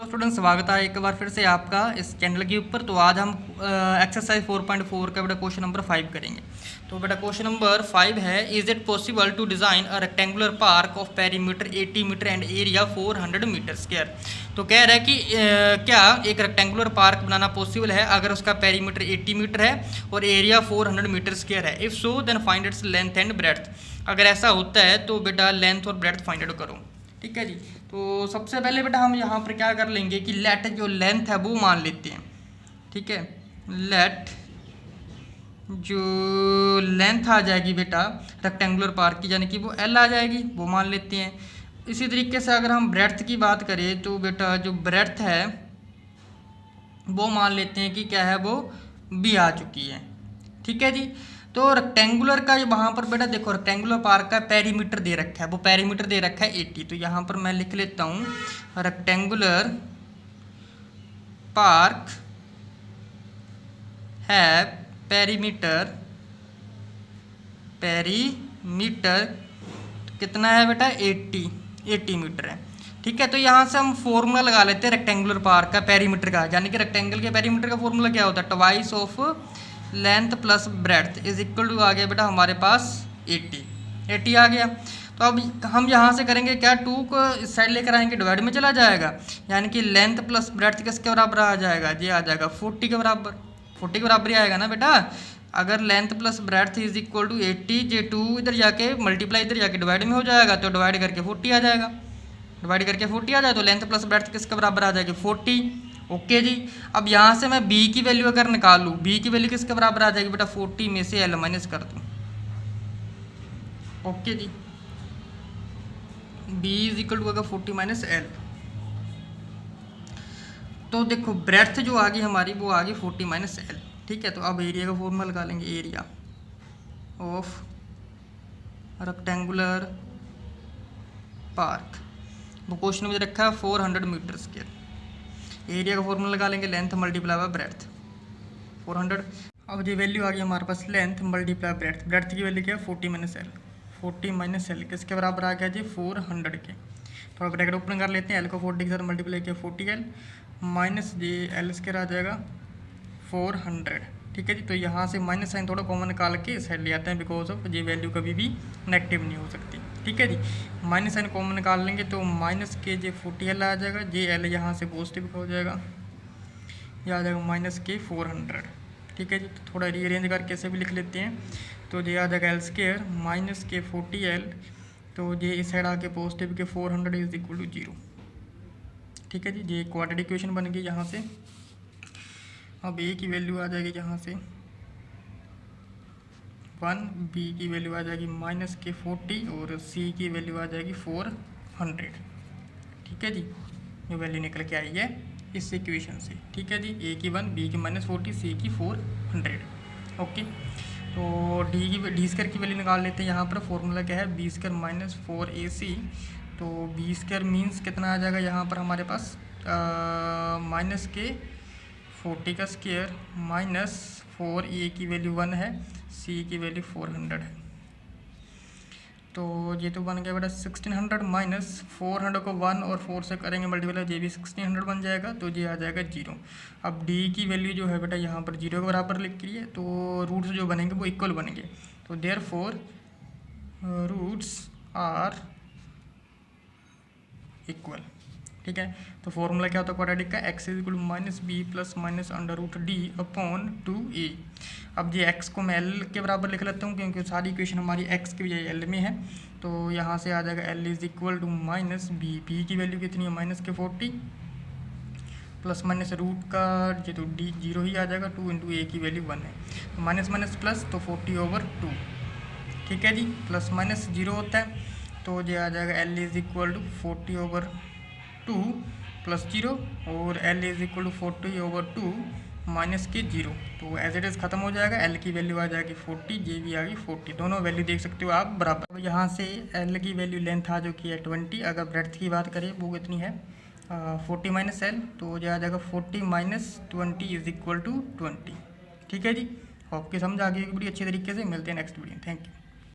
Student, स्वागत है एक बार फिर से आपका इस चैनल के ऊपर। तो आज हम एक्सरसाइज 4.4 का बेटा क्वेश्चन नंबर 5 करेंगे। तो बेटा क्वेश्चन नंबर 5 है, is it possible to design a rectangular park of perimeter 80 metre and area 400 metre square. तो कह रहा है कि क्या एक रेक्टेंगुलर पार्क बनाना पॉसिबल है अगर उसका पेरीमीटर 80 मीटर है और एरिया 400 मीटर स्क्वायर है। If so then find its length and breadth. अगर ऐसा होता है तो बेटा लेंथ और ब्रेड्थ फाइंड आउट करो। ठीक है जी। तो सबसे पहले बेटा हम यहाँ पर क्या कर लेंगे कि लेट जो लेंथ है वो मान लेते हैं। ठीक है, लेट जो लेंथ आ जाएगी बेटा रेक्टेंगुलर पार्क की, यानी कि वो एल आ जाएगी, वो मान लेते हैं। इसी तरीके से अगर हम ब्रेड्थ की बात करें तो बेटा जो ब्रेड्थ है वो मान लेते हैं कि क्या है, वो बी आ चुकी है। ठीक है जी। तो रेक्टेंगुलर का वहाँ पर बेटा देखो, रेक्टेंगुलर पार्क का पेरीमीटर दे रखा है, वो पेरीमीटर दे रखा है 80। तो यहाँ पर मैं लिख लेता हूँ रेक्टेंगुलर पार्क है पेरीमीटर कितना है बेटा, 80 मीटर है। ठीक है। तो यहाँ से हम फॉर्मूला लगा लेते हैं रेक्टेंगुलर पार्क का पेरीमीटर का, यानी कि रेक्टेंगल के पेरीमीटर का फॉर्मूला क्या होता है, twice of length plus breadth is equal to आ गया बेटा हमारे पास 80 आ गया। तो अब हम यहाँ से करेंगे क्या, 2 को इस साइड लेकर आएंगे, डिवाइड में चला जाएगा, यानी कि लेंथ प्लस ब्रेड्थ किसके बराबर आ जाएगा, ये आ जाएगा 40 के बराबर। 40 के बराबर ही आएगा ना बेटा। अगर length plus breadth is equal to 80, जे 2 इधर जाके मल्टीप्लाई इधर जाके डिवाइड में हो जाएगा, तो डिवाइड करके 40 आ जाएगा। डिवाइड करके 40 आ जाए तो लेंथ प्लस ब्रेड्थ किसके बराबर आ जाएगी, 40। ओके जी। अब यहाँ से मैं b की वैल्यू अगर निकालूँ, b की वैल्यू किसके बराबर आ जाएगी बेटा, 40 में से l माइनस कर दूँ। ओके जी, b इज इक्वल टू अगर 40 माइनस l। तो देखो ब्रेड्थ जो आ गई हमारी वो आ गई 40 माइनस l। ठीक है। तो अब एरिया का फॉर्मूला लगा लेंगे, एरिया ऑफ रेक्टेंगुलर पार्क, वो क्वेश्चन में रखा है 400 मीटर स्क्वायर। एरिया का फॉर्मूला लगा लेंगे, लेंथ मल्टीप्लाई बाय ब्रेड्थ 400। अब ये वैल्यू आ गई हमारे पास, लेंथ मल्टीप्लाई ब्रेड्थ। ब्रेड्थ की वैल्यू क्या है, 40 माइनस एल। 40 माइनस एल किसके बराबर आ गया जी, 400 के। तो अब ब्रैकेट ओपन कर लेते हैं, एल को 40 के साथ मल्टीप्लाई किया 40l minus G L square आ जाएगा 400। ठीक है जी। तो यहाँ से माइनस साइन थोड़ा कॉमन निकाल के साइड ले आते हैं, बिकॉज ऑफ ये वैल्यू कभी भी नेगेटिव नहीं हो सकती। ठीक है जी। माइनस साइन कॉमन निकाल लेंगे तो माइनस के जे 40l आ जाएगा, जे एल यहाँ से पॉजिटिव हो जाएगा, ये आ जाएगा माइनस के 400। ठीक है जी। तो थोड़ा रीअरेंज करके ऐसे भी लिख लेते हैं, तो ये आ जाएगा एल स्क्वायर माइनस के 40l, तो ये इस साइड आके पॉजिटिव के 400 इज इक्वल टू 0। ठीक है जी। ये क्वाड्रेटिक इक्वेशन बन गई यहाँ से। अब ए की वैल्यू आ जाएगी यहाँ से 1, बी की वैल्यू आ जाएगी माइनस के 40 और सी की वैल्यू आ जाएगी 400। ठीक है जी। ये वैल्यू निकल के आई है इस इक्वेशन से। ठीक है जी। ए की 1, बी की माइनस 40, सी की 400। ओके। तो डी स्क्वायर की वैल्यू निकाल लेते हैं। यहाँ पर फॉर्मूला क्या है, बी स्क्वायर माइनस 4ac। तो बी स्क्वायर मीन्स कितना आ जाएगा यहाँ पर हमारे पास, माइनस के 40 का स्क्वायर माइनस 4a की वैल्यू 1 है, c की वैल्यू 400 है। तो ये तो बन गया बेटा 1600 माइनस 400 को 1 और 4 से करेंगे मल्टीप्लाई, ये भी 1600 बन जाएगा, तो ये आ जाएगा 0। अब d की वैल्यू जो है बेटा यहाँ पर 0 के बराबर लिख लिए, तो रूट्स जो बनेंगे वो इक्वल बनेंगे। तो देयरफॉर रूट्स आर इक्वल। ठीक है। तो फॉर्मूला क्या होता है क्वाड्रेटिक का, X is equal to minus B plus minus under root D upon 2a। अब ये एक्स को मैं एल के बराबर लिख लेता हूँ, क्योंकि सारी इक्वेशन हमारी एक्स की बजाय एल में है। तो यहाँ से आ जाएगा L is equal to minus B, B की वैल्यू कितनी है माइनस के 40 प्लस माइनस रूट का ये तो डी 0 ही आ जाएगा, 2 इंटू ए की वैल्यू 1 है, तो माइनस माइनस प्लस तो 40/2। ठीक है जी। प्लस माइनस 0 होता है, तो ये आ जाएगा L is equal to 40/2 plus 0 और L is equal to 40/2 minus के 0। तो एज इट इज़ खत्म हो जाएगा, एल की वैल्यू आ जाएगी 40, जे भी आ गई 40, दोनों वैल्यू देख सकते हो आप बराबर। यहाँ से एल की वैल्यू लेंथ आ जो की है 20। अगर ब्रेड्थ की बात करें वो कितनी है 40 माइनस एल, तो ये आ जाएगा 40 माइनस 20 इज इक्वल टू 20। ठीक है जी। आपकी समझ आ गई बड़ी अच्छी तरीके से। मिलते हैं नेक्स्ट वीडियो। Thank you.